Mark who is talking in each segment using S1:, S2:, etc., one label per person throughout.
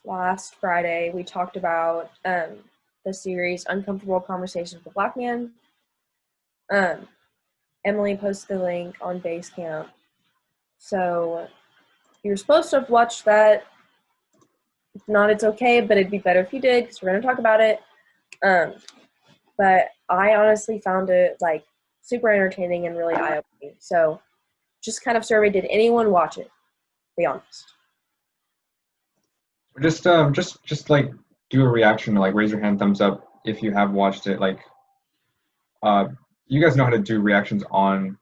S1: last Friday, we talked about the series Uncomfortable Conversations with a Black Man. Emily posted the link on Basecamp. So you're supposed to have watched that. If not, it's okay, but it'd be better if you did because we're going to talk about it. But I honestly found it like super entertaining and really eye-opening. So just kind of survey, did anyone watch it? Be honest.
S2: Just like do a reaction, like raise your hand, thumbs up if you have watched it. Like, you guys know how to do reactions on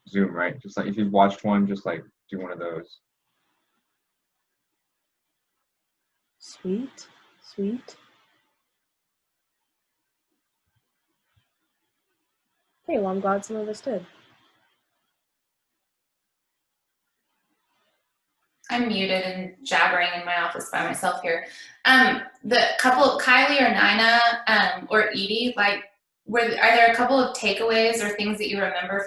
S2: Zoom, right? Just like if you've watched one, just like do one of those.
S1: Sweet, sweet. Okay, well, I'm glad some of us did.
S3: I'm muted and jabbering in my office by myself here. The couple, Kylie or Nina, or Edie, like, are there a couple of takeaways or things that you remember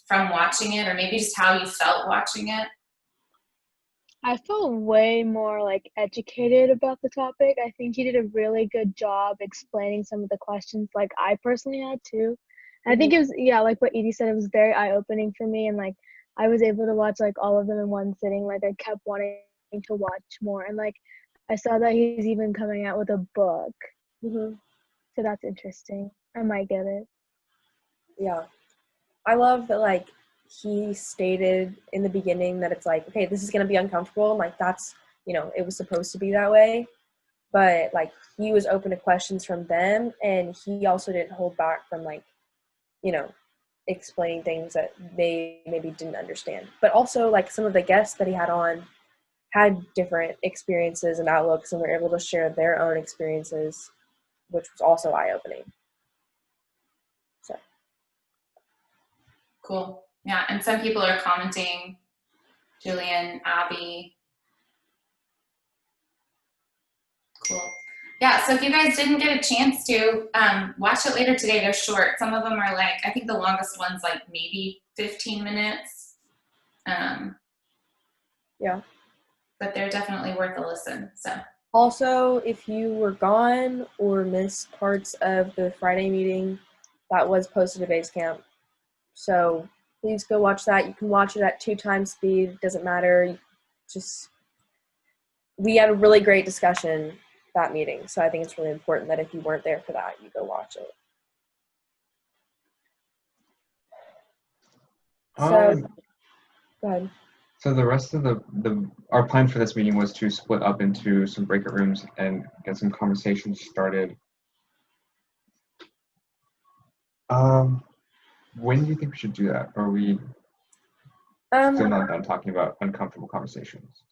S3: from watching it, or maybe just how you felt watching it?
S4: I felt way more like educated about the topic. I think he did a really good job explaining some of the questions like I personally had too. I think it was, yeah, like what Edie said, it was very eye-opening for me, and like I was able to watch like all of them in one sitting. Like I kept wanting to watch more, and like I saw that he's even coming out with a book. So that's interesting. I might get it.
S1: Yeah. I love that, like, he stated in the beginning that it's like, okay, this is going to be uncomfortable. And, like, that's, you know, it was supposed to be that way. But, like, he was open to questions from them. And he also didn't hold back from, like, you know, explaining things that they maybe didn't understand. But also, like, some of the guests that he had on had different experiences and outlooks and were able to share their own experiences, which was also eye-opening. So.
S3: Cool. Yeah, and some people are commenting, Julian, Abby. Cool. Yeah, so if you guys didn't get a chance to watch it later today, they're short. Some of them are like, I think the longest one's like maybe 15 minutes.
S1: Yeah.
S3: But they're definitely worth a listen. So.
S1: Also, if you were gone or missed parts of the Friday meeting, that was posted to Basecamp. So please go watch that. You can watch it at 2x speed. It doesn't matter. We had a really great discussion that meeting. So I think it's really important that if you weren't there for that, you go watch it. So, go ahead.
S2: So the rest of our plan for this meeting was to split up into some breakout rooms and get some conversations started. When do you think we should do that? Or are we still not done talking about uncomfortable conversations?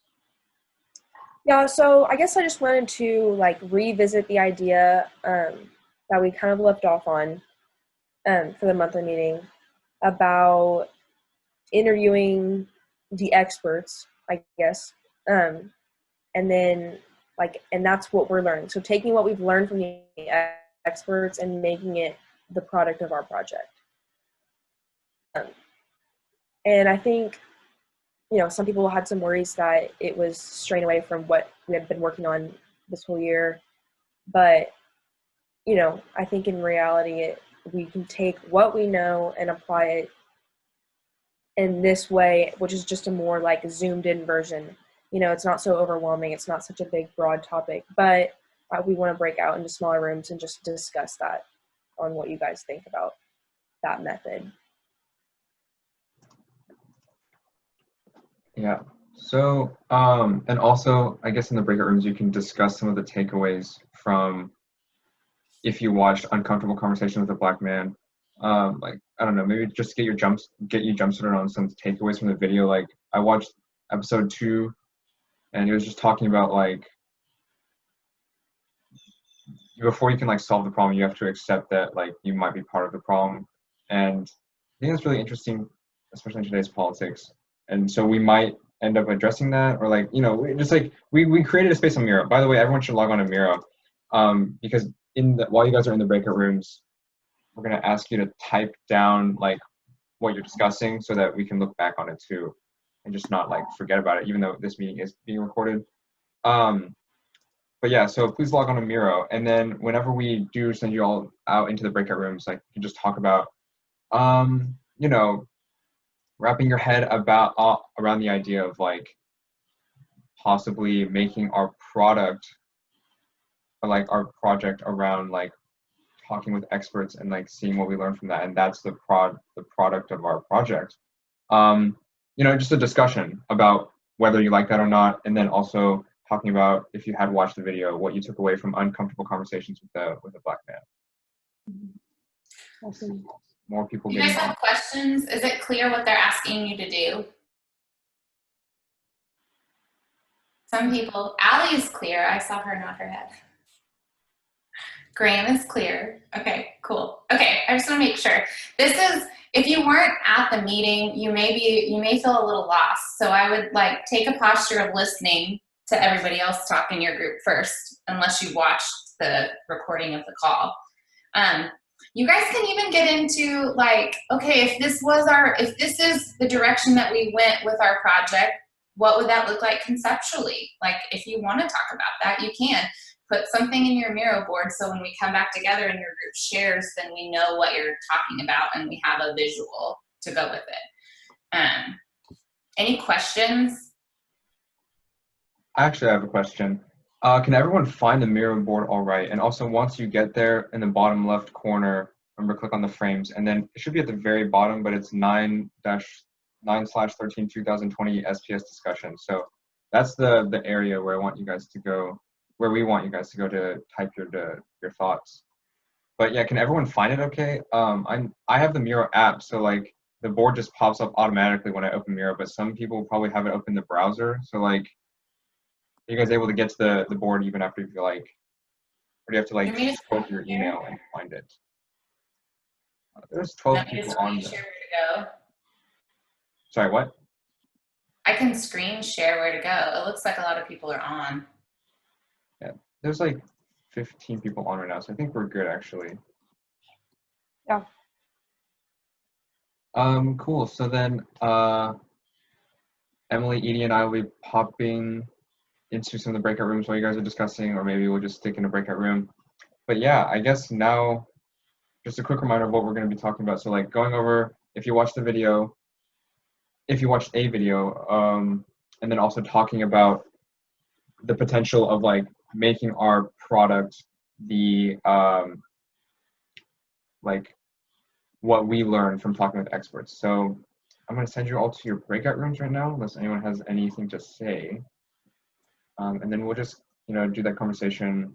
S1: Yeah, so I guess I just wanted to like revisit the idea that we kind of left off on for the monthly meeting about interviewing the experts, I guess, and then and that's what we're learning. So taking what we've learned from the experts and making it the product of our project. And I think, you know, some people had some worries that it was straying away from what we had been working on this whole year. But, you know, I think in reality, we can take what we know and apply it in this way, which is just a more like zoomed in version. You know, it's not so overwhelming. It's not such a big, broad topic, but we want to break out into smaller rooms and just discuss that on what you guys think about that method.
S2: Yeah. So, and also, I guess in the breakout rooms, you can discuss some of the takeaways from if you watched Uncomfortable Conversation with a Black Man. Like, I don't know, maybe just get you jump started on some takeaways from the video. Like, I watched episode 2, and it was just talking about like, before you can like solve the problem, you have to accept that like you might be part of the problem. And I think that's really interesting, especially in today's politics. And so we might end up addressing that, or like, you know, just like we created a space on Miro. By the way, everyone should log on to Miro, because while you guys are in the breakout rooms, we're gonna ask you to type down like what you're discussing so that we can look back on it too, and just not like forget about it, even though this meeting is being recorded. but yeah, so please log on to Miro, and then whenever we do send you all out into the breakout rooms, like you can just talk about, you know, wrapping your head about around the idea of like possibly making our product, or like our project around like talking with experts and like seeing what we learn from that, and that's the product of our project. You know, just a discussion about whether you like that or not, and then also talking about, if you had watched the video, what you took away from uncomfortable conversations with a Black man.
S1: Awesome.
S2: More people
S3: You guys
S2: getting
S3: have questions? Is it clear what they're asking you to do? Some people, Allie is clear. I saw her nod her head. Graham is clear. Okay, cool. Okay, I just want to make sure. This is, if you weren't at the meeting, you may feel a little lost. So I would like take a posture of listening to everybody else talk in your group first, unless you watched the recording of the call. You guys can even get into like, okay, if this is the direction that we went with our project, what would that look like conceptually? Like if you want to talk about that, you can. Put something in your Miro board so when we come back together and your group shares, then we know what you're talking about and we have a visual to go with it. Any questions?
S2: Actually, I have a question. Can everyone find the Miro board all right? And also, once you get there, in the bottom left corner, remember, click on the frames, and then it should be at the very bottom, but it's 9/13 2020 SPS discussion. So that's the area where I want you guys to go, where we want you guys to go to type your thoughts. But yeah, can everyone find it okay? I have the Miro app, so like the board just pops up automatically when I open Miro, but some people probably have it open in the browser. So like, are you guys able to get to the board even after you like, or do you have to like scroll through your email and find it? There's 12 people on there.
S3: Share where to go.
S2: Sorry, what?
S3: I can screen share where to go. It looks like a lot of people are on.
S2: Yeah, there's like 15 people on right now, so I think we're good actually.
S1: Yeah.
S2: Cool. So then, Emily, Edie, and I will be popping into some of the breakout rooms while you guys are discussing, or maybe we'll just stick in a breakout room. But yeah, I guess now, just a quick reminder of what we're going to be talking about. So like going over, if you watched a video, and then also talking about the potential of like making our product the like what we learned from talking with experts. So I'm going to send you all to your breakout rooms right now, unless anyone has anything to say. And then we'll just, do that conversation.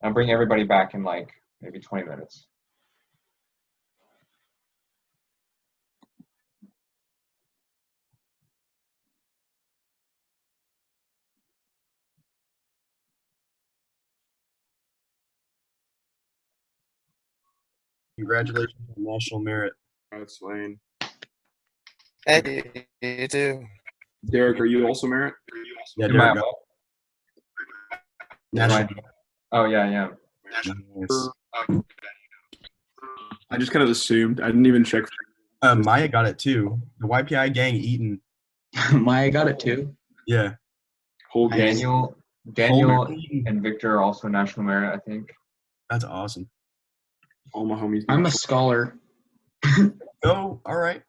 S2: I'll bring everybody back in like maybe 20 minutes.
S5: Congratulations on national merit. That's Lane.
S6: Hey, you too.
S5: Derek, are you also merit? Yeah,
S2: Am
S5: Derek.
S2: I- Oh yeah.
S5: Nice. I just kind of assumed. I didn't even check.
S7: Maya got it too. The YPI gang eating.
S8: Maya got it too.
S7: Yeah.
S5: Whole gang.
S2: Daniel and Victor are also national merit, I think.
S7: That's awesome.
S5: All my homies.
S8: I'm a scholar.
S7: Oh, all right.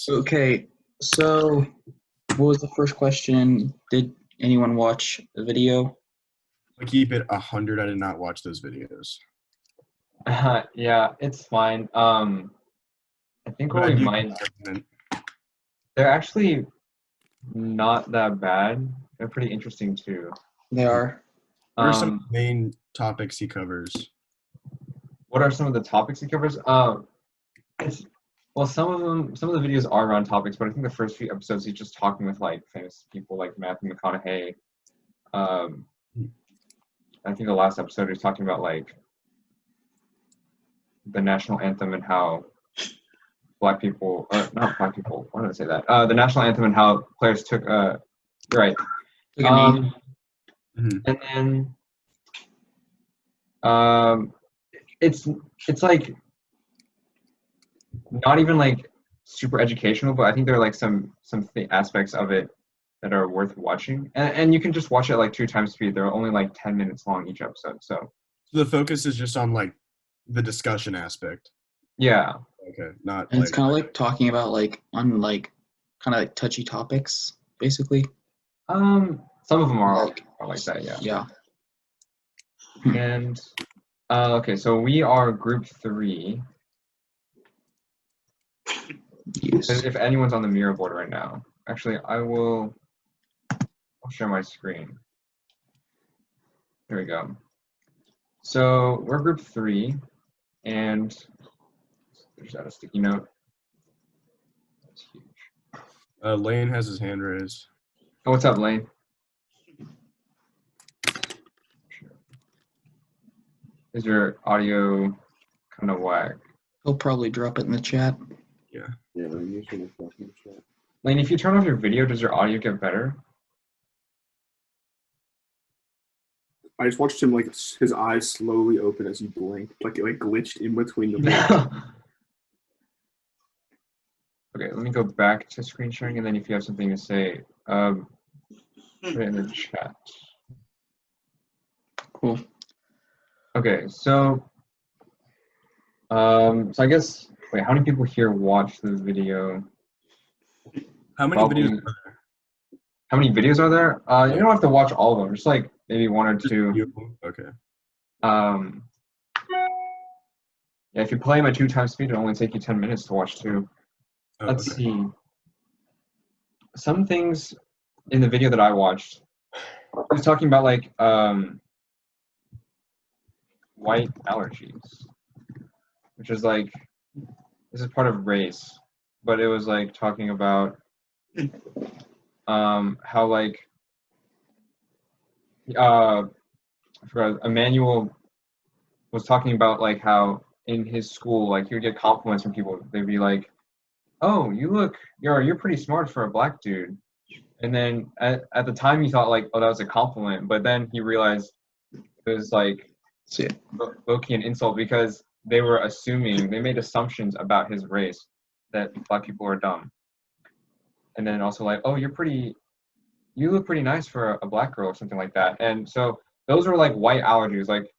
S8: Okay, so what was the first question? Did anyone watch the video?
S7: I keep it 100. I did not watch those videos.
S2: Yeah, it's fine. I think what we might. They're actually not that bad. They're pretty interesting too.
S8: They are.
S7: What are some main topics he covers?
S2: What are some of the topics he covers? Some of the videos are around topics, but I think the first few episodes he's just talking with like famous people like Matthew McConaughey. I think the last episode he's talking about like the national anthem and how not black people, why did I say that? The national anthem and how players took right. And then it's like not even like super educational, but I think there are like some aspects of it that are worth watching, and you can just watch it like 2x speed. They're only like 10 minutes long each episode. So
S7: the focus is just on like the discussion aspect.
S2: yeah,
S7: Okay, not
S8: And
S7: like
S8: it's kind of like talking about like on like kind of like touchy topics, basically.
S2: some of them are
S8: Like,
S2: like that. Yeah.
S8: Yeah.
S2: And okay, so we are group 3.
S8: Yes.
S2: If anyone's on the mirror board right now, actually, I'll share my screen. Here we go. So we're group 3, and there's that a sticky note. That's huge.
S7: Lane has his hand raised.
S2: Oh, what's up, Lane? Is your audio kind of whack?
S8: He'll probably drop it in the chat.
S7: Yeah.
S5: Yeah, they're usually the fucking chat.
S2: Lane, if you turn off your video, does your audio get better?
S5: I just watched him like his eyes slowly open as he blinked, like it like glitched in between the.
S2: Okay, let me go back to screen sharing, and then if you have something to say, put it in the chat.
S8: Cool.
S2: Okay, so I guess wait, how many people here watched the video?
S7: How many
S2: Probably-
S7: videos are there?
S2: How many videos are there? You don't have to watch all of them. Just like maybe 1 or 2.
S7: Okay.
S2: Yeah, if you play them at 2x speed, it'll only take you 10 minutes to watch 2.
S7: Oh,
S2: Let's
S7: okay.
S2: see. Some things in the video that I watched, I was talking about like white allergies, which is like, this is part of race, but it was like talking about how like I forgot, Emmanuel was talking about like how in his school, like he would get compliments from people. They'd be like, "Oh, you're pretty smart for a black dude," and then at the time he thought like, "Oh, that was a compliment," but then he realized it was like low-key an insult because they made assumptions about his race that black people are dumb, and then also like, "Oh, you look pretty nice for a black girl," or something like that. And so those were like white allergies. Like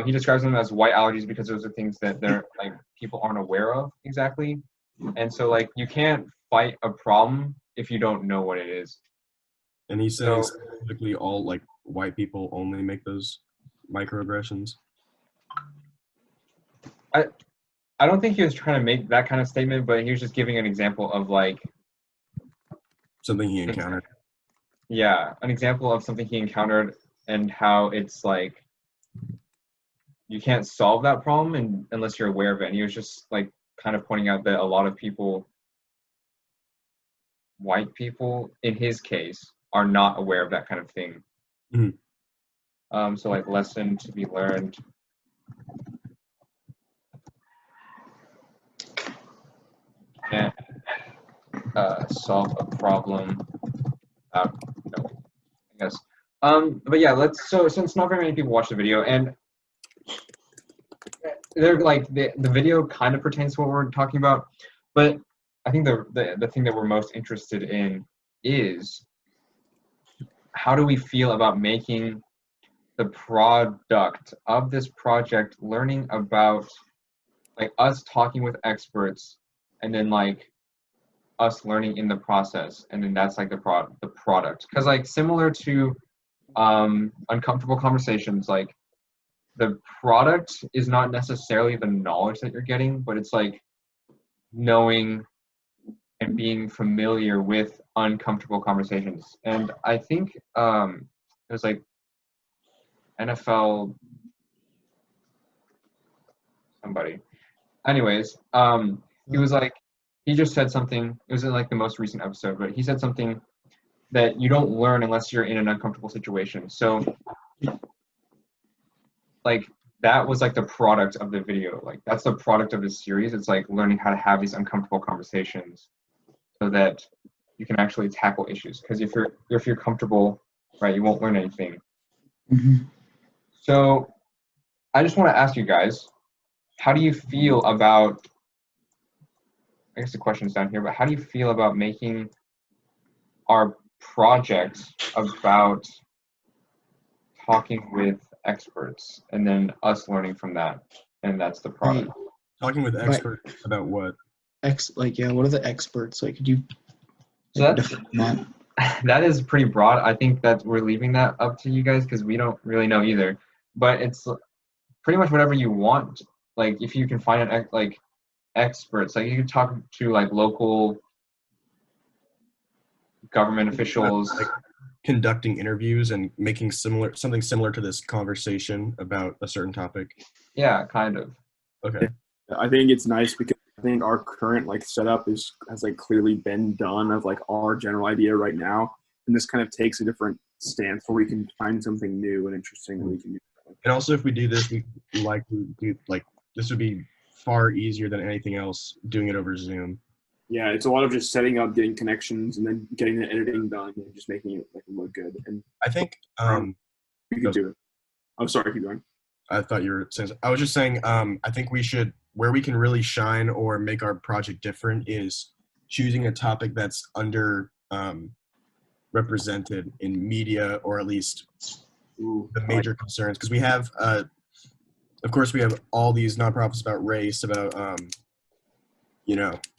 S2: he describes them as white allergies because those are things that they're like people aren't aware of exactly. And so like you can't fight a problem if you don't know what it is.
S7: And he's saying
S2: So-
S7: specifically all like white people only make those microaggressions.
S2: I don't think he was trying to make that kind of statement, but he was just giving an example of like
S7: Something he encountered.
S2: yeah, an example of something he encountered and how it's like you can't solve that problem unless you're aware of it. And he was just like kind of pointing out that a lot of people, white people in his case, are not aware of that kind of thing.
S7: Mhm.
S2: So like lesson to be learned. And solve a problem. I guess. But yeah, so since not very many people watch the video, and they're like the video kind of pertains to what we're talking about, but I think the thing that we're most interested in is how do we feel about making the product of this project, learning about like us talking with experts, and then like us learning in the process, and then that's like the product. Because like similar to uncomfortable conversations, like the product is not necessarily the knowledge that you're getting, but it's like knowing and being familiar with uncomfortable conversations. And I think it was like NFL somebody. Anyways, he was like, he just said something, it was in like the most recent episode, but he said something that you don't learn unless you're in an uncomfortable situation. So like that was like the product of the video. Like that's the product of the series. It's like learning how to have these uncomfortable conversations so that you can actually tackle issues. Because if you're comfortable, right, you won't learn anything.
S8: Mhm.
S2: So I just want to ask you guys, how do you feel about, I guess the question is down here, but how do you feel about making our project about talking with experts and then us learning from that, and that's the product.
S7: Talking with experts about what?
S8: What are the experts? Like, could you
S2: So
S8: define that?
S2: that is pretty broad. I think that we're leaving that up to you guys because we don't really know either. But it's pretty much whatever you want. Like, if you can find experts, like you can talk to like local government officials.
S7: Like conducting interviews and making something similar to this conversation about a certain topic.
S2: Yeah, kind of.
S7: Okay.
S5: I think it's nice because I think our current like setup has like clearly been done of like our general idea right now, and this kind of takes a different stance where we can find something new and interesting that we can do.
S7: And also, if we do this, this would be far easier than anything else doing it over Zoom.
S5: Yeah, it's a lot of just setting up, getting connections, and then getting the editing done and just making it like look good. And
S7: I think
S5: you can do it. I'm sorry, keep going.
S7: I thought you were saying. I was just saying. I think we should, where we can really shine or make our project different, is choosing a topic that's under represented in media, or at least the major concerns. Because we have, of course, we have all these nonprofits about race, about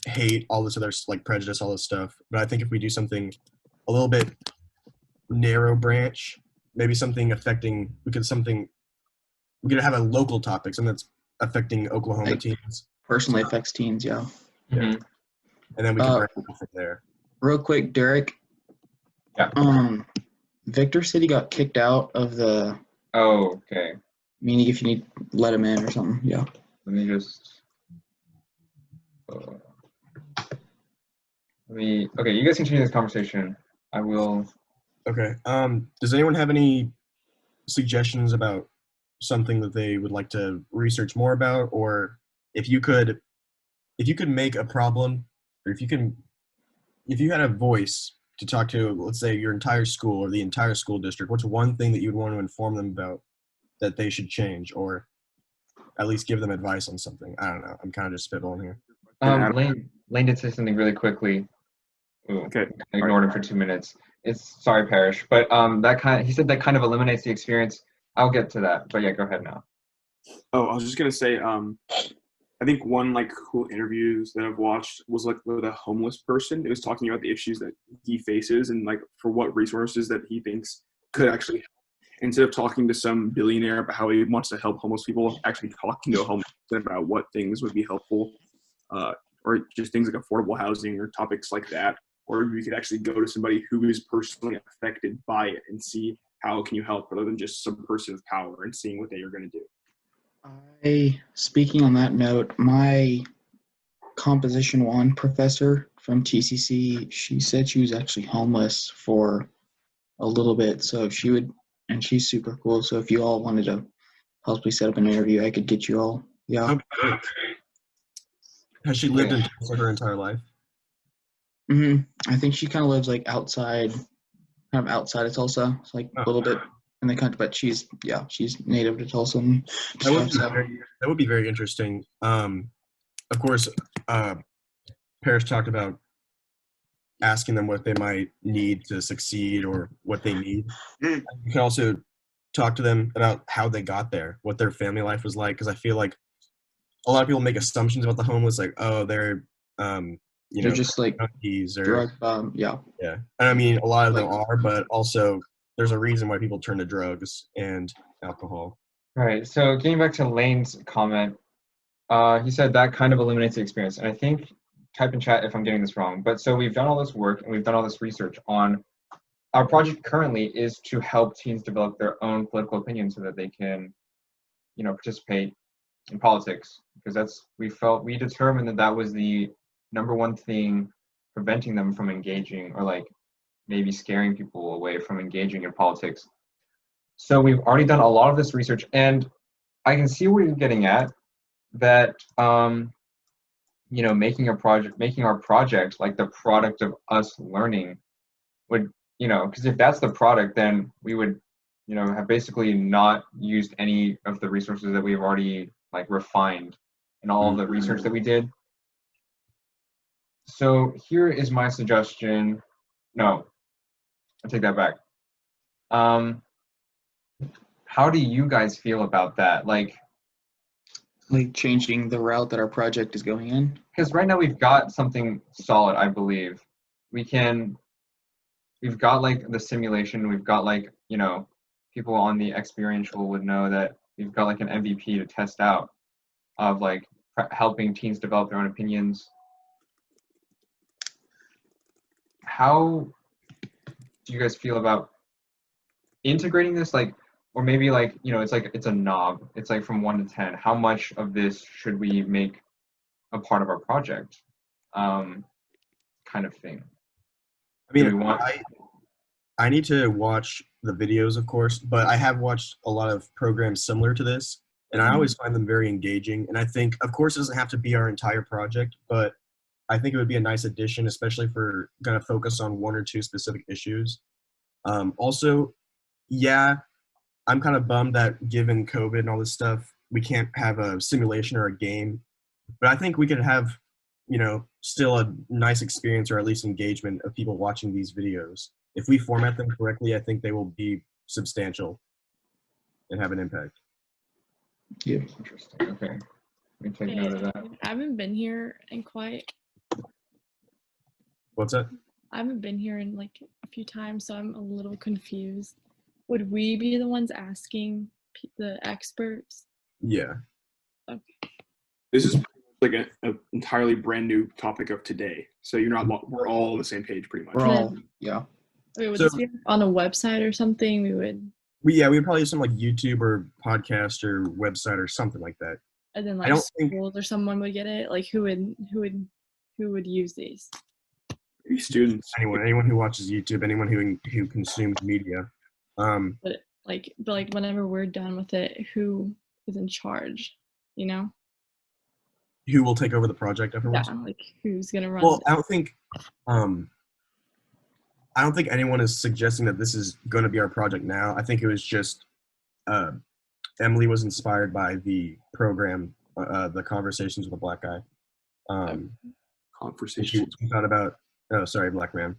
S7: hate, all this other like prejudice, all this stuff. But I think if we do something a little bit narrow branch, maybe something affecting, we could have a local topic, something that's affecting Oklahoma teens.
S8: Personally affects teens, yeah.
S2: Mm-hmm.
S7: And then we can branch off from there.
S8: Real quick, Derek.
S2: Yeah.
S8: Victor said he got kicked out of the.
S2: Oh, okay.
S8: Meaning, if you need, let him in or something. Yeah.
S2: Let me just. Okay, you guys continue this conversation. I will.
S7: Okay. Does anyone have any suggestions about something that they would like to research more about, or if you could make a problem, or if you had a voice to talk to, let's say, your entire school or the entire school district, what's one thing that you'd want to inform them about that they should change, or at least give them advice on something? I don't know. I'm kind of just spitballing here.
S2: Lane did say something really quickly. Ooh,
S5: Okay.
S2: I ignored him for 2 minutes. Sorry, Parrish, but he said that kind of eliminates the experience. I'll get to that, but yeah, go ahead now.
S5: Oh, I was just gonna say, I think one like cool interviews that I've watched was like with a homeless person. It was talking about the issues that he faces and like for what resources that he thinks could actually help. Instead of talking to some billionaire about how he wants to help homeless people, actually talking to a homeless person about what things would be helpful, or just things like affordable housing or topics like that. Or we could actually go to somebody who is personally affected by it and see how can you help rather than just some person of power and seeing what they are going to do.
S8: Speaking on that note, my Composition 1 professor from TCC, she said she was actually homeless for a little bit, so if she would, and she's super cool, so if you all wanted to possibly set up an interview, I could get you all. Yeah.
S7: Okay. Has she lived in Tulsa her entire life?
S8: I think she kind of lives like outside of Tulsa. It's like a little bit in the country, but she's native to Tulsa.
S7: That would be very interesting. Of course, Parrish talked about asking them what they might need to succeed or what they need. You can also talk to them about how they got there, what their family life was like, because I feel like a lot of people make assumptions about the homeless, like, oh, they're
S8: they're just like
S7: junkies or
S8: drug. Yeah.
S7: And I mean, a lot of them are, but also there's a reason why people turn to drugs and alcohol.
S2: Right. So getting back to Lane's comment, he said that kind of eliminates the experience, and I think, type in chat if I'm getting this wrong, but so we've done all this work and we've done all this research on our project currently is to help teens develop their own political opinion so that they can, participate in politics, because we determined that was the number one thing preventing them from engaging, or like maybe scaring people away from engaging in politics. So we've already done a lot of this research, and I can see where you're getting at, that making our project like the product of us learning would, because if that's the product, then we would have basically not used any of the resources that we've already like refined in all of the research that we did. So here is my suggestion. No, I take that back. How do you guys feel about that? Like
S8: changing the route that our project is going in.
S2: because right now we've got something solid, I believe. We've got like the simulation, we've got like, you know, people on the experiential would know that we've got like an MVP to test out of like helping teens develop their own opinions. How do you guys feel about integrating this, like, or maybe like, you know, it's like it's a knob, it's like from 1 to 10, how much of this should we make a part of our project, kind of thing?
S7: I mean,
S2: Do we want
S7: I need to watch the videos, of course, but I have watched a lot of programs similar to this, and I always find them very engaging. And I think, of course, it doesn't have to be our entire project, but I think it would be a nice addition, especially if we're going to focus on 1 or 2 specific issues. Also, yeah, I'm kind of bummed that given COVID and all this stuff, we can't have a simulation or a game. But I think we could have, you know, still a nice experience or at least engagement of people watching these videos. If we format them correctly, I think they will be substantial and have an impact.
S8: Yeah.
S2: interesting? Okay, let me take note of that.
S9: I haven't been here in quite.
S7: What's that?
S9: I haven't been here in like a few times, so I'm a little confused. Would we be the ones asking the experts?
S7: Yeah.
S9: Okay.
S5: This is like an entirely brand new topic of today. So we're all on the same page pretty much.
S8: We're all, yeah.
S9: Wait, would
S7: So-
S9: this be on a website or something? We would,
S7: We'd probably use some like YouTube or podcast or website or something like that.
S9: and then
S7: I
S9: like
S7: don't think-
S9: schools or someone would get it. Like who would use these?
S5: Maybe students.
S7: Anyone who watches YouTube, anyone who consumes media.
S9: But like whenever we're done with it, who is in charge? You know?
S7: Who will take over the project afterwards?
S9: Yeah. Like who's gonna run?
S7: Well,
S9: it?
S7: I don't think anyone is suggesting that this is going to be our project now. I think it was just Emily was inspired by the program, the Conversations with a Black Guy.
S5: Conversation.
S7: She thought about, Black Man.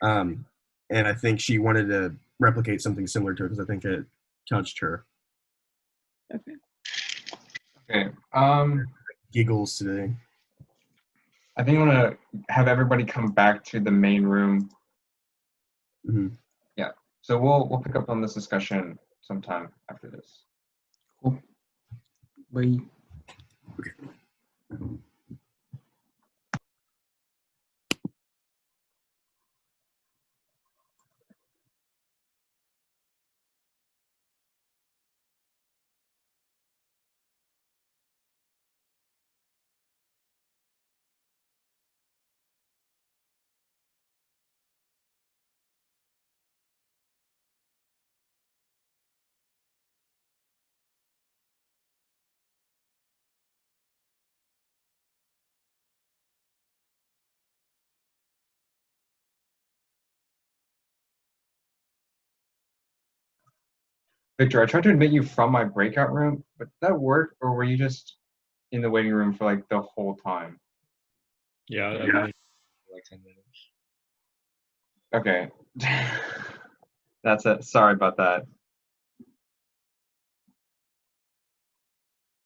S7: And I think she wanted to replicate something similar to it because I think it touched her.
S9: Okay.
S2: Okay,
S7: Giggles today.
S2: I think I'm gonna have everybody come back to the main room.
S7: Hmm.
S2: Yeah, so we'll pick up on this discussion sometime after this.
S8: Cool. Bye.
S2: Victor, I tried to admit you from my breakout room, but did that work, or were you just in the waiting room for like the whole time?
S10: Yeah, I've been like 10 minutes.
S2: Okay. That's it. Sorry about that.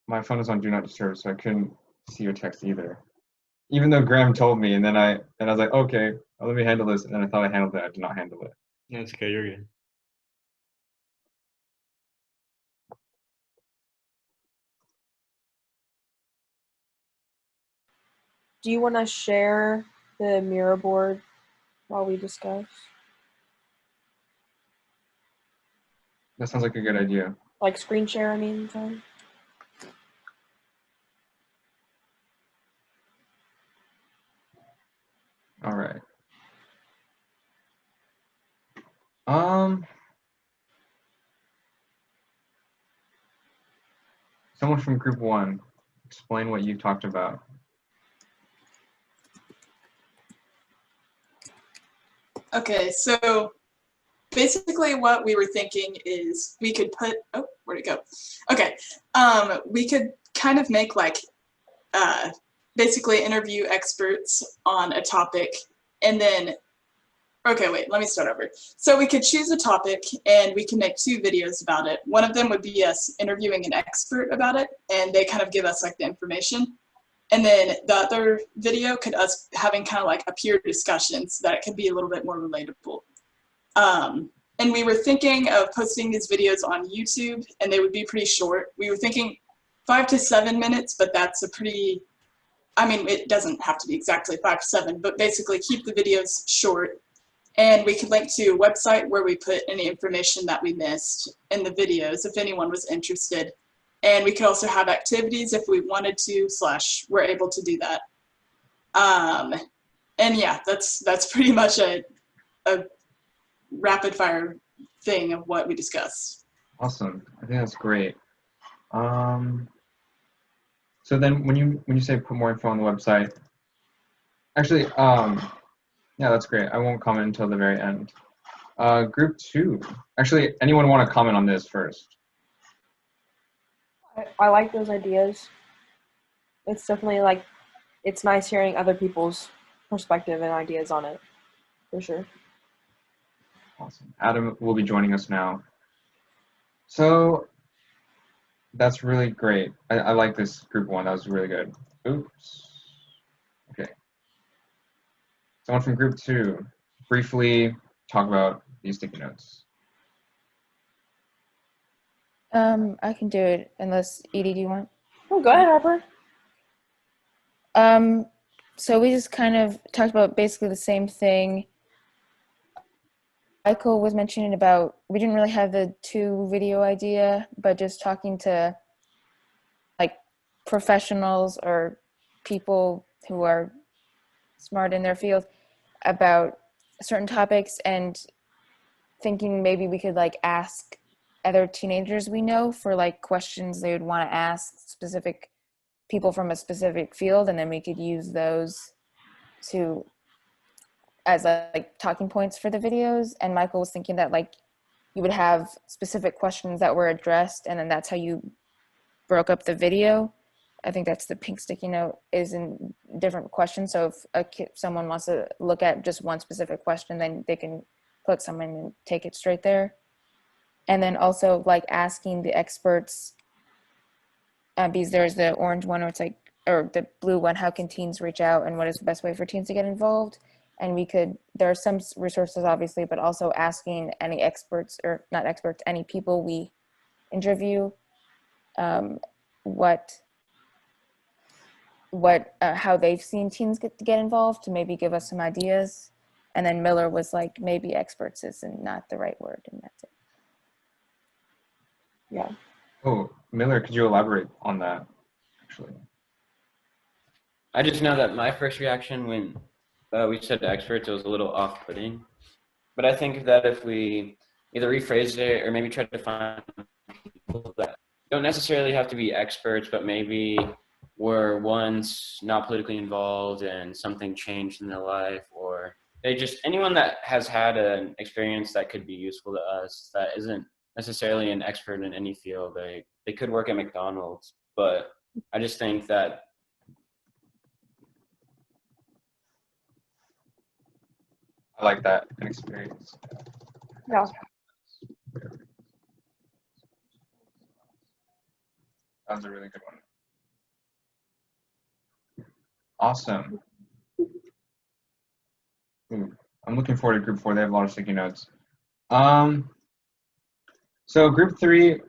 S2: My phone is on Do Not Disturb, so I couldn't see your text either. Even though Graham told me, and I was like, okay, let me handle this, and then I thought I handled it. I did not handle it.
S10: Yeah, it's okay, you're good.
S1: Do you want to share the mirror board while we discuss?
S2: That sounds like a good idea.
S1: Like screen share, I mean, sorry.
S2: All right. Someone from group 1, explain what you talked about.
S11: Okay, so basically what we were thinking is we could put, oh, where'd it go? Okay, we could kind of make like, basically interview experts on a topic, and then Okay, wait, let me start over. So we could choose a topic and we can make 2 videos about it. One of them would be us interviewing an expert about it, and they kind of give us like the information. And then the other video could us having kind of like a peer discussion so that it could be a little bit more relatable. And we were thinking of posting these videos on YouTube, and they would be pretty short. We were thinking 5 to 7 minutes, but that's a pretty, I mean, it doesn't have to be exactly 5 to 7, but basically keep the videos short. And we could link to a website where we put any information that we missed in the videos if anyone was interested. And we could also have activities if we wanted to, / we're able to do that. And yeah, that's pretty much a rapid fire thing of what we discussed.
S2: Awesome. I think that's great. So then when you say put more info on the website, actually, yeah, that's great. I won't comment until the very end. Group 2. Actually, anyone want to comment on this first?
S1: I like those ideas. It's definitely like, it's nice hearing other people's perspective and ideas on it, for sure.
S2: Awesome. Adam will be joining us now. So that's really great. I like this group 1. That was really good. Oops. Okay. Someone from group 2, briefly talk about these sticky notes.
S12: I can do it unless Edie, do you want?
S1: Oh, go ahead, Harper.
S12: So we just kind of talked about basically the same thing. Michael was mentioning about, we didn't really have the 2 video idea, but just talking to like professionals or people who are smart in their field about certain topics, and thinking maybe we could like ask other teenagers we know for like questions they would want to ask specific people from a specific field, and then we could use those to as like talking points for the videos. And Michael was thinking that like you would have specific questions that were addressed, and then that's how you broke up the video. I think that's the pink sticky note, is in different questions. So if someone wants to look at just one specific question, then they can click someone and take it straight there. And then also like asking the experts, because there's the orange one, or it's like, or the blue one, how can teens reach out and what is the best way for teens to get involved? And we could, there are some resources obviously, but also asking any experts, or not experts, any people we interview, how they've seen teens get involved, to maybe give us some ideas. And then Miller was like, maybe experts isn't not the right word, and that's it.
S1: Yeah.
S2: Oh, Miller, could you elaborate on that, actually?
S13: I just know that my first reaction when we said experts, it was a little off-putting. But I think that if we either rephrased it or maybe tried to find people that don't necessarily have to be experts, but maybe were once not politically involved and something changed in their life, or they just, anyone that has had an experience that could be useful to us that isn't necessarily an expert in any field. They could work at McDonald's, but I just think that
S2: I like that, an experience.
S1: Yeah.
S2: That was a really good one. Awesome. Ooh, I'm looking forward to group 4. They have a lot of sticky notes. So group 3,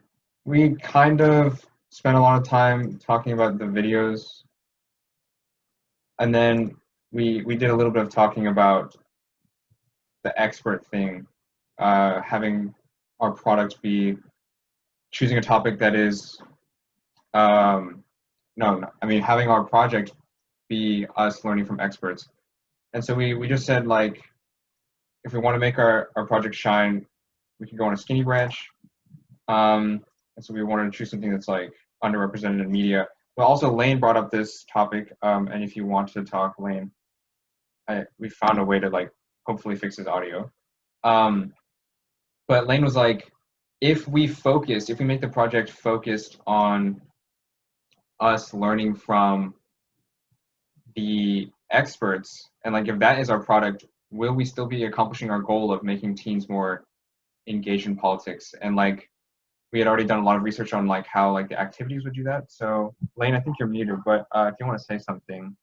S2: we kind of spent a lot of time talking about the videos, and then we did a little bit of talking about the expert thing, having our product be choosing a topic that is having our project be us learning from experts. And so we just said, like, if we want to make our project shine, we can go on a skinny branch. And so we wanted to choose something that's like underrepresented in media. But also Lane brought up this topic, and if you want to talk, Lane, we found a way to like hopefully fix his audio. But Lane was like, if we make the project focused on us learning from the experts, and like if that is our product, will we still be accomplishing our goal of making teens more engaged in politics? And like, we had already done a lot of research on like how like the activities would do that. So Lane, I think you're muted, but if you want to say something.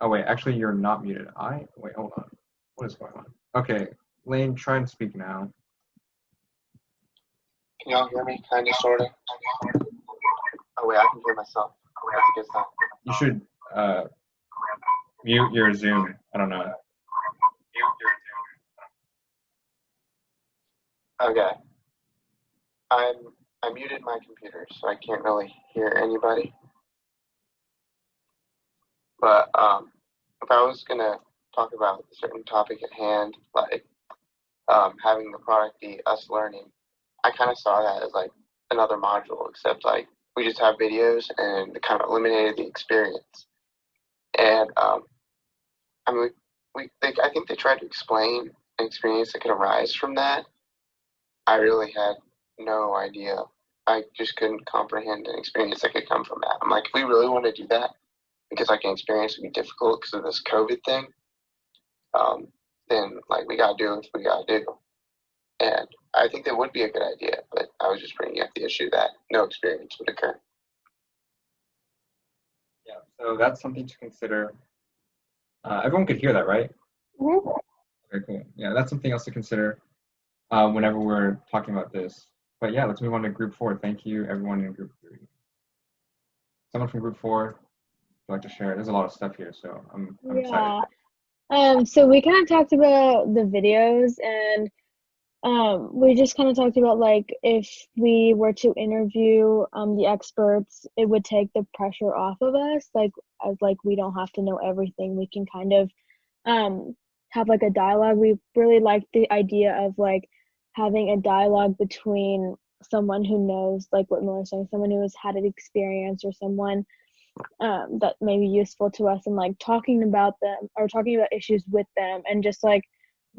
S2: Oh wait, actually you're not muted. Wait, hold on. What is going on? Okay, Lane, try and speak now.
S6: Can y'all hear me? Kind of, sort of. Oh wait, I can hear myself. That's a good sign.
S2: You should mute your Zoom. I don't know.
S6: Okay. I muted my computer, so I can't really hear anybody. But if I was gonna talk about a certain topic at hand, like having the product be us learning, I kind of saw that as like another module, except like we just have videos and it kind of eliminated the experience. And I mean, I think they tried to explain an experience that could arise from that. I really had no idea. I just couldn't comprehend an experience that could come from that. I'm like, if we really want to do that, because like an experience would be difficult because of this COVID thing, then like we gotta do what we gotta do. And I think that would be a good idea, but I was just bringing up the issue that no experience would occur.
S2: Yeah, so that's something to consider. Everyone could hear that, right?
S1: Mm-hmm.
S2: Okay, cool. Yeah, that's something else to consider whenever we're talking about this. But yeah, let's move on to group 4. Thank you, everyone in group 3. Someone from group 4 would like to share. There's a lot of stuff here, so I'm excited.
S4: So we kind of talked about the videos, and we just kind of talked about like if we were to interview the experts, it would take the pressure off of us, like as like we don't have to know everything. We can kind of have like a dialogue. We really like the idea of like having a dialogue between someone who knows, like what Miller's saying, someone who has had an experience, or someone that may be useful to us, and like talking about them or talking about issues with them, and just like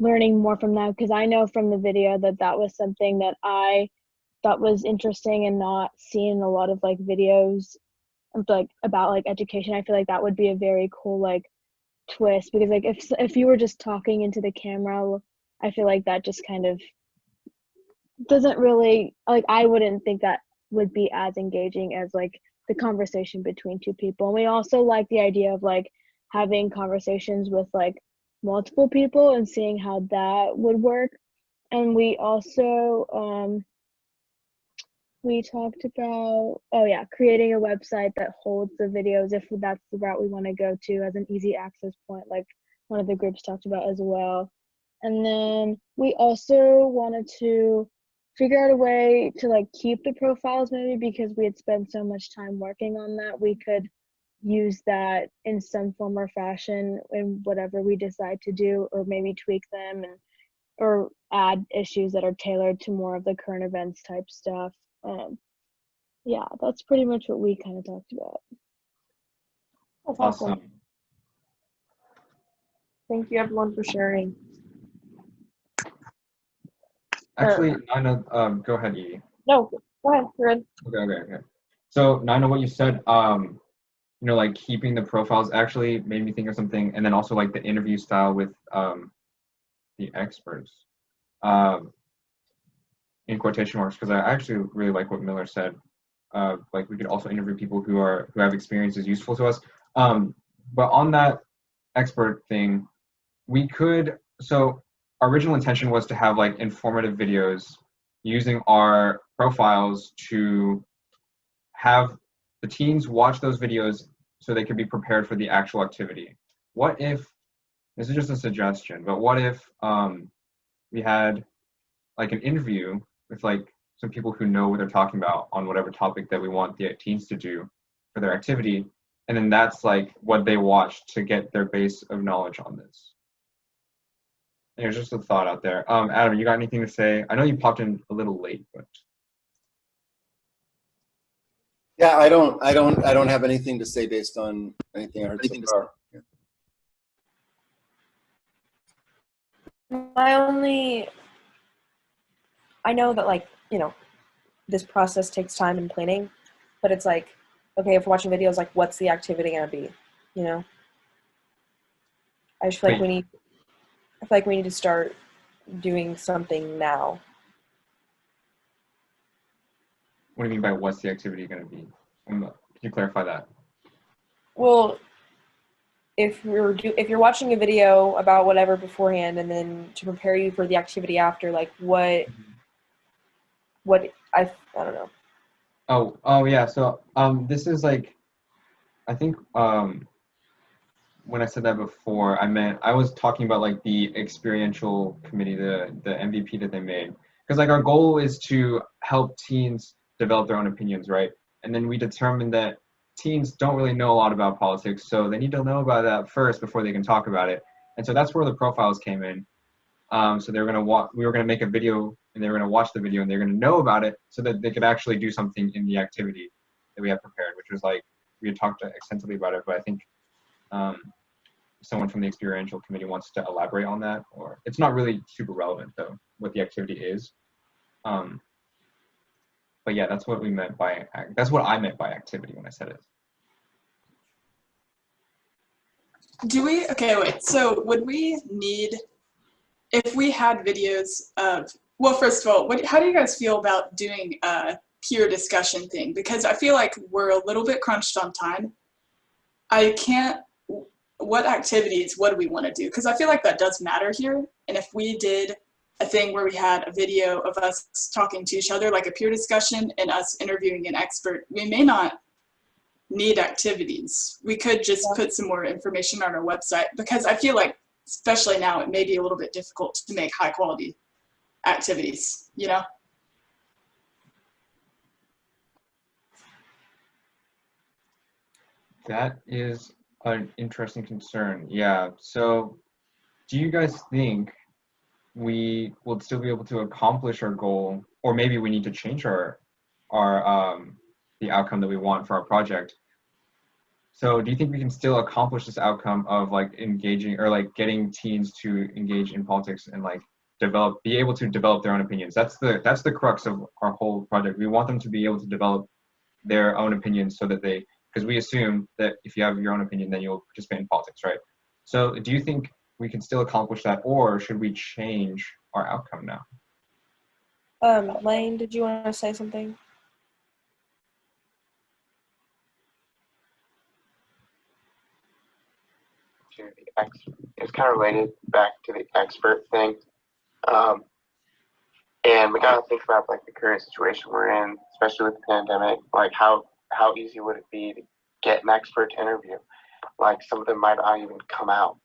S4: learning more from them. Because I know from the video that was something that I thought was interesting and not seen in a lot of like videos like about like education. I feel like that would be a very cool like twist, because like if you were just talking into the camera, I feel like that just kind of doesn't really, like, I wouldn't think that would be as engaging as like the conversation between two people. And we also like the idea of like having conversations with like multiple people and seeing how that would work. And we also we talked about, creating a website that holds the videos if that's the route we want to go to as an easy access point, like one of the groups talked about as well. And then we also wanted to figure out a way to like keep the profiles, maybe because we had spent so much time working on that, we could use that in some form or fashion in whatever we decide to do, or maybe tweak them or add issues that are tailored to more of the current events type stuff. Yeah, that's pretty much what we kind of talked about.
S1: That's awesome. Thank you everyone for sharing.
S2: Actually, Nina, go ahead, Edie.
S1: No, go ahead. You're good.
S2: Okay. So Nina, what you said, you know, like keeping the profiles actually made me think of something, and then also like the interview style with the experts, in quotation marks, because I actually really like what Miller said. Like we could also interview people who have experiences useful to us. But on that expert thing, we could, so our original intention was to have like informative videos using our profiles to have the teens watch those videos so they could be prepared for the actual activity. What if, this is just a suggestion, but what if we had like an interview with like some people who know what they're talking about on whatever topic that we want the teens to do for their activity, and then that's like what they watch to get their base of knowledge on this. There's just a thought out there. Adam, you got anything to say? I know you popped in a little late, but
S14: yeah, I don't have anything to say based on anything I heard so far. Yeah.
S1: I know that like, you know, this process takes time and planning, but it's like, okay, if we're watching videos, like what's the activity gonna be, you know? I just feel like
S2: Wait.
S1: we need to start doing something now.
S2: What do you mean by what's the activity going to be? Can you clarify that?
S1: Well, if you're watching a video about whatever beforehand, and then to prepare you for the activity after, like what I don't know.
S2: Oh yeah. So this is like, I think when I said that before, I was talking about like the experiential committee, the MVP that they made, because like our goal is to help teens develop their own opinions, right? And then we determined that teens don't really know a lot about politics, so they need to know about that first before they can talk about it. And so that's where the profiles came in. So they were gonna we were gonna make a video, and they were gonna watch the video, and they're gonna know about it, so that they could actually do something in the activity that we had prepared, which was like we had talked extensively about it, but I think someone from the experiential committee wants to elaborate on that, or it's not really super relevant though what the activity is. But yeah, that's what I meant by activity when I said it.
S11: Okay, wait, so would we need, if we had videos of, well, first of all, how do you guys feel about doing a peer discussion thing? Because I feel like we're a little bit crunched on time. What activities, what do we want to do? Because I feel like that does matter here. And if we did a thing where we had a video of us talking to each other, like a peer discussion, and us interviewing an expert, we may not need activities. We could just put some more information on our website, because I feel like, especially now, it may be a little bit difficult to make high quality activities, you know?
S2: That is an interesting concern. Yeah. So do you guys think we will still be able to accomplish our goal, or maybe we need to change our the outcome that we want for our project? So do you think we can still accomplish this outcome of like engaging, or like getting teens to engage in politics and like be able to develop their own opinions? That's the crux of our whole project. We want them to be able to develop their own opinions, so that because we assume that if you have your own opinion, then you'll participate in politics, right? So do you think we can still accomplish that, or should we change our outcome now?
S1: Lane, did you want to say something?
S6: It's kind of related back to the expert thing. And we gotta think about like the current situation we're in, especially with the pandemic. Like how easy would it be to get an expert to interview? Like some of them might not even come out.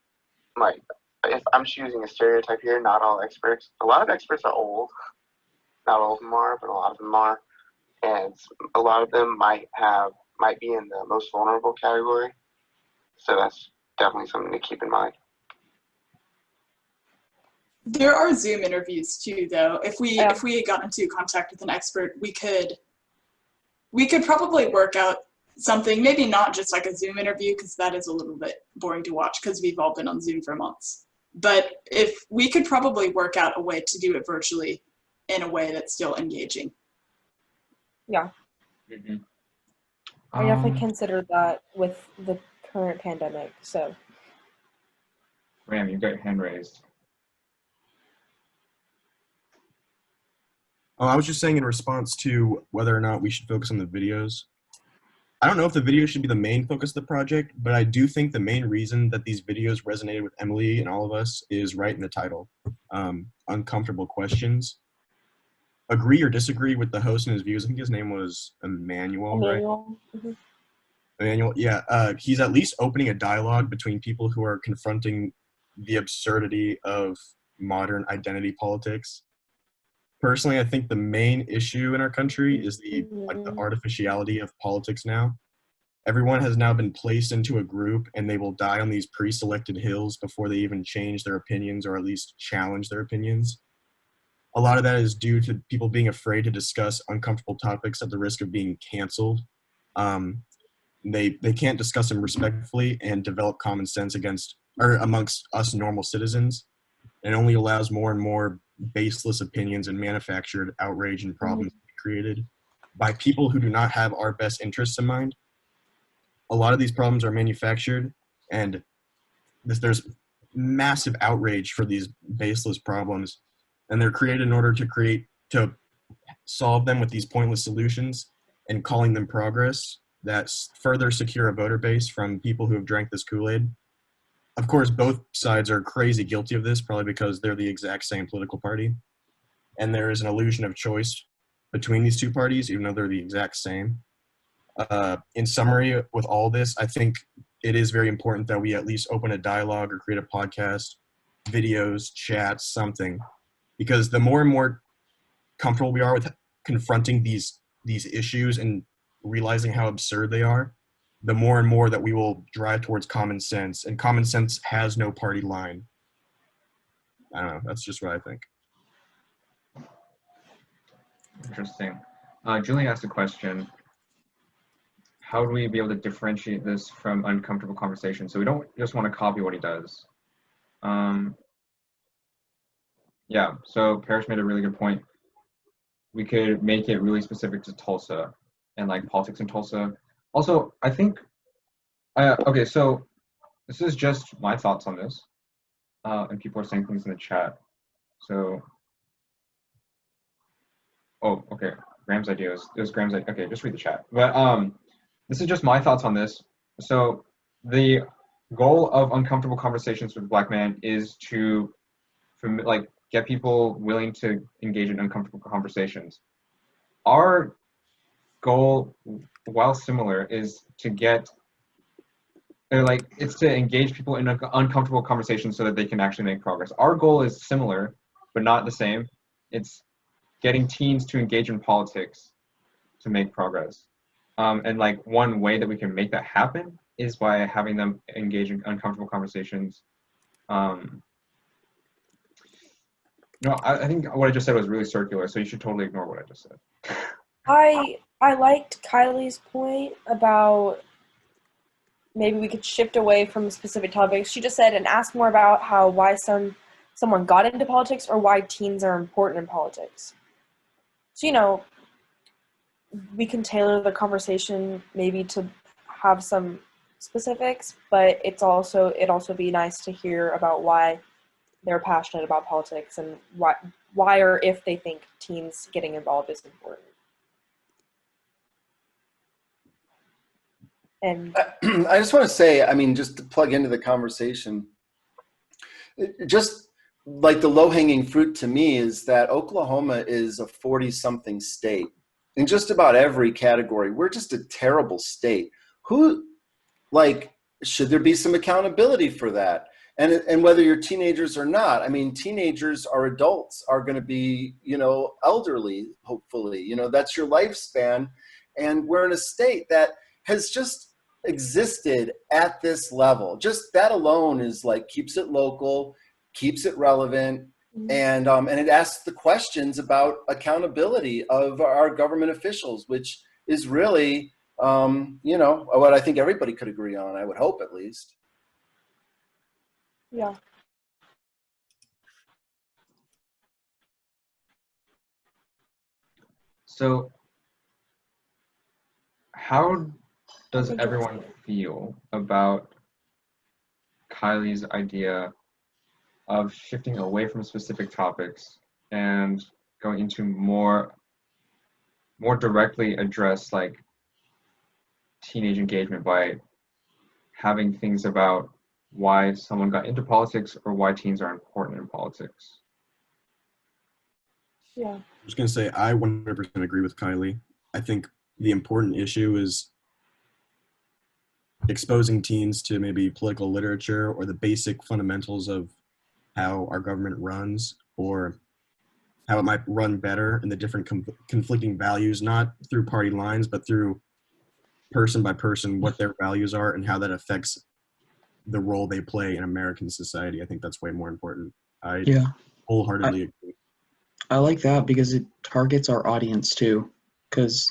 S6: Like if I'm just using a stereotype here, not all experts. A lot of experts are old. Not all of them are, but a lot of them are. And a lot of them might be in the most vulnerable category. So that's definitely something to keep in mind.
S11: There are Zoom interviews too, though. If we got into contact with an expert, we could probably work out something, maybe not just like a Zoom interview, because that is a little bit boring to watch because we've all been on Zoom for months. But if we could probably work out a way to do it virtually in a way that's still engaging.
S1: Yeah.
S2: Mm-hmm.
S1: I definitely considered that with the current pandemic, so.
S2: Ram, you've got your hand raised.
S7: Oh, I was just saying in response to whether or not we should focus on the videos. I don't know if the video should be the main focus of the project, but I do think the main reason that these videos resonated with Emily and all of us is right in the title, Uncomfortable Questions. Agree or disagree with the host and his views. I think his name was Emmanuel, right?
S1: Mm-hmm.
S7: Emmanuel, yeah. He's at least opening a dialogue between people who are confronting the absurdity of modern identity politics. Personally, I think the main issue in our country is the artificiality of politics now. Everyone has now been placed into a group, and they will die on these pre-selected hills before they even change their opinions, or at least challenge their opinions. A lot of that is due to people being afraid to discuss uncomfortable topics at the risk of being canceled. They can't discuss them respectfully and develop common sense amongst us normal citizens. It only allows more and more baseless opinions and manufactured outrage and problems to be created by people who do not have our best interests in mind. A lot of these problems are manufactured, and there's massive outrage for these baseless problems, and they're created in order to solve them with these pointless solutions and calling them progress that further secure a voter base from people who have drank this Kool-Aid. Of course, both sides are crazy guilty of this, probably because they're the exact same political party, and there is an illusion of choice between these two parties, even though they're the exact same. In summary, with all this, I think it is very important that we at least open a dialogue or create a podcast, videos, chats, something, because the more and more comfortable we are with confronting these issues and realizing how absurd they are, the more and more that we will drive towards common sense, and common sense has no party line. I don't know. That's just what I think.
S2: Interesting. Julie asked a question. How do we be able to differentiate this from uncomfortable conversation? So we don't just want to copy what he does. Yeah, so Parrish made a really good point. We could make it really specific to Tulsa and like politics in Tulsa. Also, I think, okay, so this is just my thoughts on this. And people are saying things in the chat. So, oh, okay, Graham's idea is, it was Graham's idea. Okay, just read the chat. But this is just my thoughts on this. So the goal of uncomfortable conversations with Black men is to, like, get people willing to engage in uncomfortable conversations. Our goal, while similar, is to get, it's to engage people in uncomfortable conversations so that they can actually make progress. Our goal is similar, but not the same. It's getting teens to engage in politics to make progress. And like one way that we can make that happen is by having them engage in uncomfortable conversations. No, I think what I just said was really circular, so you should totally ignore what I just said.
S1: I liked Kylie's point about maybe we could shift away from specific topics. She just said, and ask more about why someone got into politics or why teens are important in politics. So, we can tailor the conversation maybe to have some specifics, but it'd also be nice to hear about why they're passionate about politics and why or if they think teens getting involved is important. And
S14: I just want to say, I mean, just to plug into the conversation, just like the low-hanging fruit to me is that Oklahoma is a 40-something state in just about every category. We're just a terrible state. Should there be some accountability for that? And whether you're teenagers or not, I mean, teenagers are adults, are going to be, elderly, hopefully. That's your lifespan. And we're in a state that has just existed at this level. Just that alone is keeps it local, keeps it relevant, and it asks the questions about accountability of our government officials, which is really, what I think everybody could agree on, I would hope at least.
S1: Yeah.
S2: So how does everyone feel about Kylie's idea of shifting away from specific topics and going into more directly address teenage engagement by having things about why someone got into politics or why teens are important in politics?
S1: Yeah.
S7: I was going to say, I 100% agree with Kylie. I think the important issue is exposing teens to maybe political literature or the basic fundamentals of how our government runs, or how it might run better, and the different conflicting values, not through party lines, but through person by person, what their values are and how that affects the role they play in American society. I think that's way more important. I wholeheartedly agree.
S8: I like that because it targets our audience too. Because,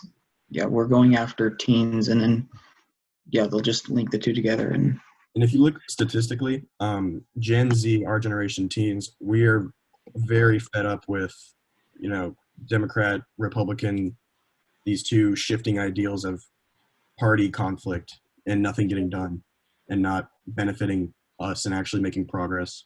S8: we're going after teens, and then, they'll just link the two together. And
S7: if you look statistically, Gen Z, our generation teens, we are very fed up with, Democrat, Republican, these two shifting ideals of party conflict and nothing getting done and not benefiting us and actually making progress.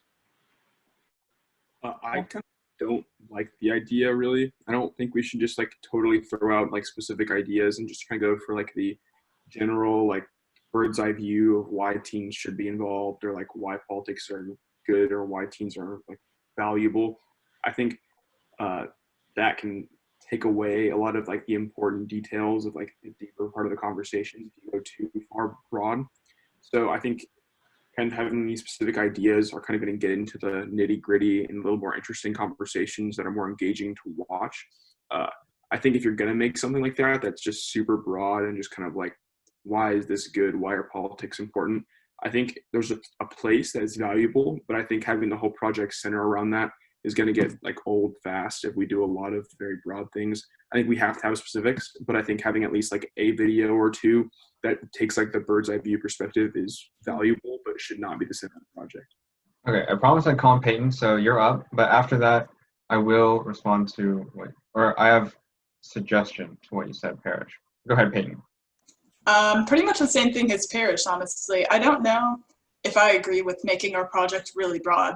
S5: I kind of don't like the idea really. I don't think we should just like totally throw out like specific ideas and just kind of go for like the general like bird's eye view of why teens should be involved or like why politics are good or why teens are like valuable. I think that can take away a lot of like the important details of like the deeper part of the conversation if you go too far broad. So I think kind of having these specific ideas are kind of going to get into the nitty gritty and a little more interesting conversations that are more engaging to watch. I think if you're going to make something like that, that's just super broad and just kind of like, why is this good? Why are politics important? I think there's a place that is valuable, but I think having the whole project center around that is going to get like old fast if we do a lot of very broad things. I think we have to have specifics, but I think having at least like a video or two that takes like the bird's eye view perspective is valuable, but it should not be the center of the project.
S2: Okay, I promised I'd call on Peyton, so you're up. But after that, I will respond to or I have suggestion to what you said, Parrish. Go ahead, Peyton.
S11: Pretty much the same thing as Parrish, honestly. I don't know if I agree with making our project really broad.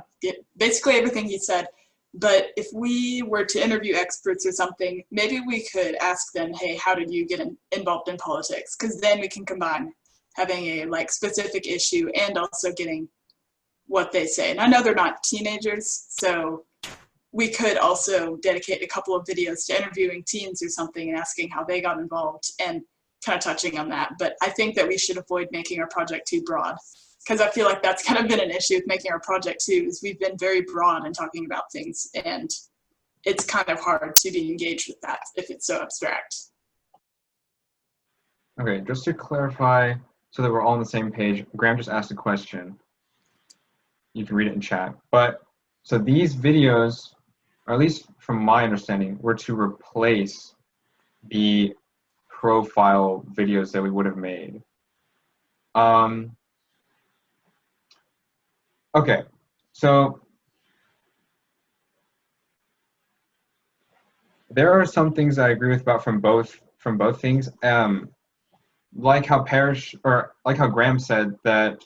S11: Basically everything he said. But if we were to interview experts or something, maybe we could ask them, hey, how did you get involved in politics? Because then we can combine having a like specific issue and also getting what they say. And I know they're not teenagers, so we could also dedicate a couple of videos to interviewing teens or something and asking how they got involved and kind of touching on that. But I think that we should avoid making our project too broad, because I feel like that's kind of been an issue with making our project too, is we've been very broad in talking about things, and it's kind of hard to be engaged with that if it's so abstract.
S2: Okay, just to clarify so that we're all on the same page, Graham just asked a question. You can read it in chat. But so these videos, or at least from my understanding, were to replace the profile videos that we would have made. Okay, so there are some things I agree with about from both things. Like how Parrish, or like how Graham said that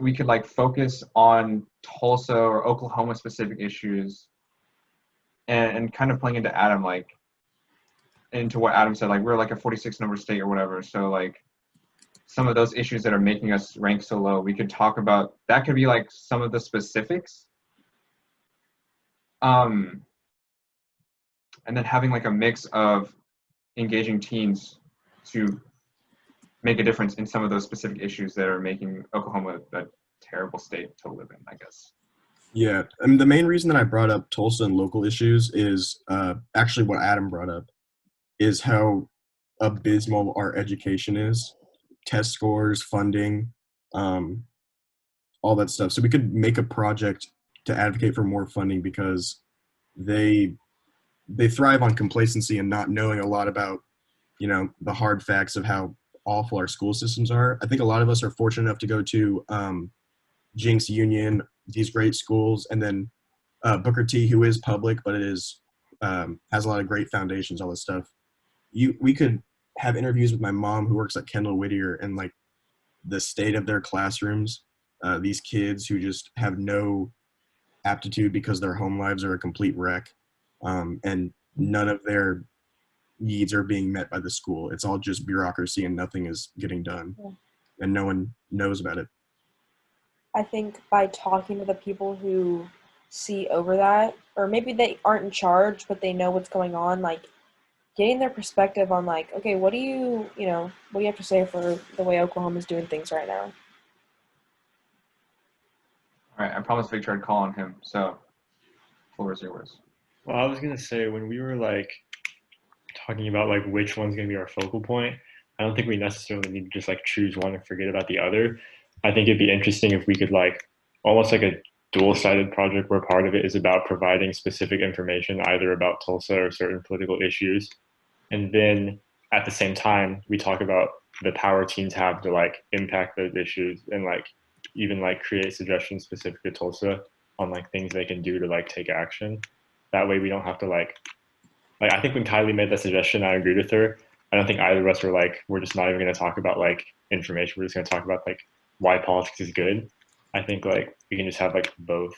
S2: we could like focus on Tulsa or Oklahoma specific issues, and kind of playing into Adam, like into what Adam said, like we're like a 46 number state or whatever, so like some of those issues that are making us rank so low, we could talk about. That could be like some of the specifics. And then having like a mix of engaging teens to make a difference in some of those specific issues that are making Oklahoma a terrible state to live in, I guess.
S7: Yeah, and the main reason that I brought up Tulsa and local issues is actually what Adam brought up, is how abysmal our education is. Test scores, funding, all that stuff. So we could make a project to advocate for more funding, because they thrive on complacency and not knowing a lot about, the hard facts of how awful our school systems are. I think a lot of us are fortunate enough to go to Jinx Union, these great schools, and then Booker T, who is public, but it is has a lot of great foundations, all this stuff. We could have interviews with my mom, who works at Kendall Whittier, and like the state of their classrooms, these kids who just have no aptitude because their home lives are a complete wreck, and none of their needs are being met by the school. It's all just bureaucracy and nothing is getting done, and no one knows about it.
S1: I think by talking to the people who see over that, or maybe they aren't in charge, but they know what's going on, like getting their perspective on like, okay, what do you have to say for the way Oklahoma's doing things right now?
S2: All right, I promised Victor I'd call on him, so floor is yours.
S10: Well, I was gonna say, when we were like talking about like which one's gonna be our focal point, I don't think we necessarily need to just like choose one and forget about the other. I think it'd be interesting if we could like almost like a dual-sided project where part of it is about providing specific information either about Tulsa or certain political issues, and then at the same time we talk about the power teens have to like impact those issues, and like even like create suggestions specific to Tulsa on like things they can do to like take action. That way we don't have to like I think when Kylie made that suggestion, I agreed with her. I don't think either of us are like, we're just not even going to talk about like information. We're just going to talk about like why politics is good. I think like we can just have like both.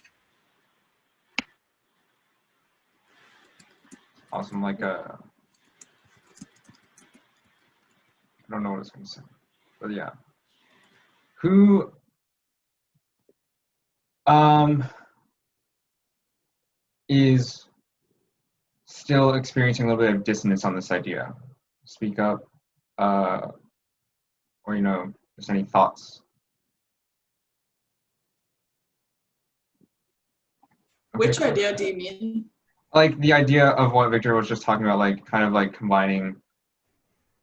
S2: Awesome. Like I don't know what I was gonna say, but yeah. Who is still experiencing a little bit of dissonance on this idea? Speak up, or just any thoughts.
S11: Which idea do you mean?
S2: Like the idea of what Victor was just talking about, like kind of like combining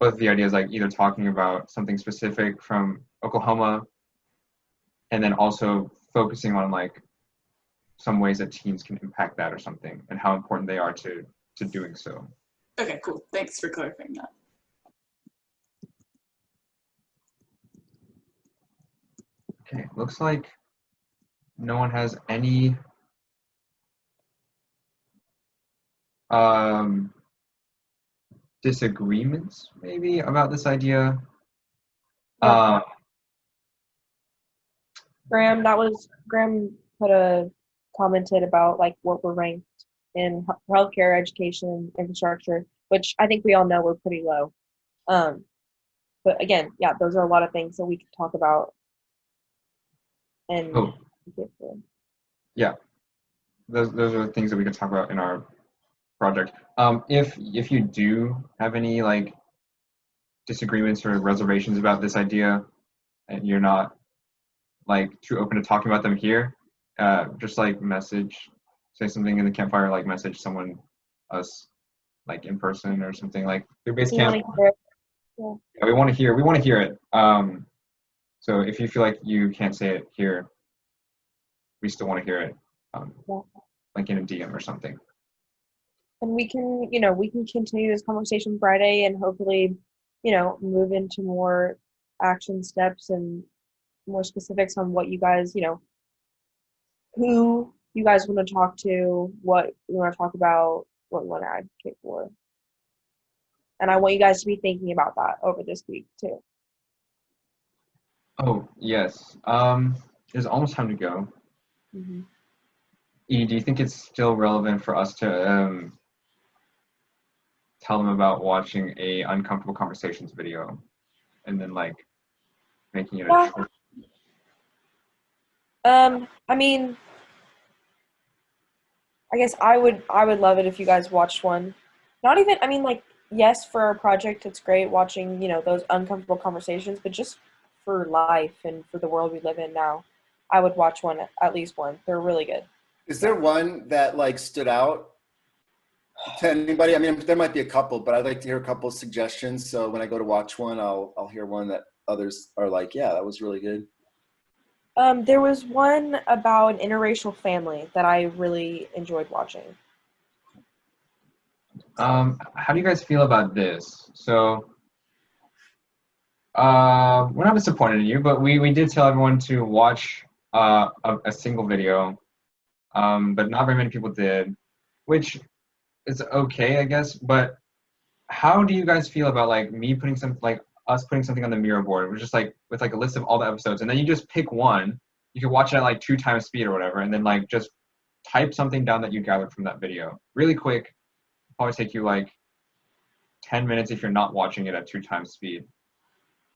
S2: both the ideas, like either talking about something specific from Oklahoma and then also focusing on like some ways that teens can impact that or something and how important they are to doing so.
S11: Okay, cool. Thanks for clarifying that.
S2: Okay, looks like no one has any disagreements maybe about this idea.
S1: Graham commented about like what we're ranked in healthcare, education, infrastructure, which I think we all know we're pretty low. But again, yeah, those are a lot of things that we could talk about and get through.
S2: Yeah, those are the things that we could talk about in our project. If you do have any like disagreements or reservations about this idea and you're not like too open to talking about them here, just like say something in the campfire, like message us like in person or something, like through base camp. Yeah, we want to hear it. So if you feel like you can't say it here, we still want to hear it, like in a DM or something.
S1: And we can continue this conversation Friday and hopefully, move into more action steps and more specifics on what you guys, who you guys want to talk to, what you want to talk about, what you want to advocate for. And I want you guys to be thinking about that over this week too.
S2: Oh, yes. It's almost time to go.
S1: Mm-hmm.
S2: E, do you think it's still relevant for us to tell them about watching a Uncomfortable Conversations video and then like making it a short?
S1: I mean, I guess I would love it if you guys watched one. Not even, I mean, like, yes, for our project, it's great watching, those uncomfortable conversations, but just for life and for the world we live in now, I would watch one, at least one. They're really good.
S14: Is there one that like stood out to anybody? I mean, there might be a couple, but I'd like to hear a couple of suggestions. So when I go to watch one, I'll hear one that others are like, yeah, that was really good.
S1: There was one about an interracial family that I really enjoyed watching.
S2: How do you guys feel about this? So, we're not disappointed in you, but we did tell everyone to watch a single video, but not very many people did, which is okay, I guess. But how do you guys feel about like us putting something on the Miro board, which is like with like a list of all the episodes, and then you just pick one. You can watch it at like 2 times speed or whatever, and then like just type something down that you gathered from that video, really quick. Probably take you like 10 minutes if you're not watching it at 2 times speed.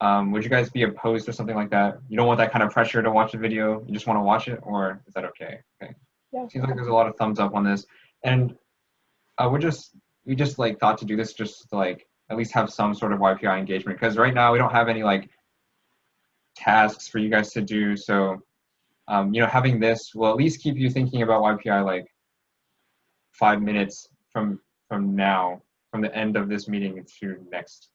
S2: Would you guys be opposed to something like that? You don't want that kind of pressure to watch the video. You just want to watch it, or is that okay? Okay.
S1: Yeah.
S2: Seems like there's a lot of thumbs up on this, and we just like thought to do this just to like at least have some sort of YPI engagement, because right now we don't have any like tasks for you guys to do. So having this will at least keep you thinking about YPI like 5 minutes from now, from the end of this meeting to next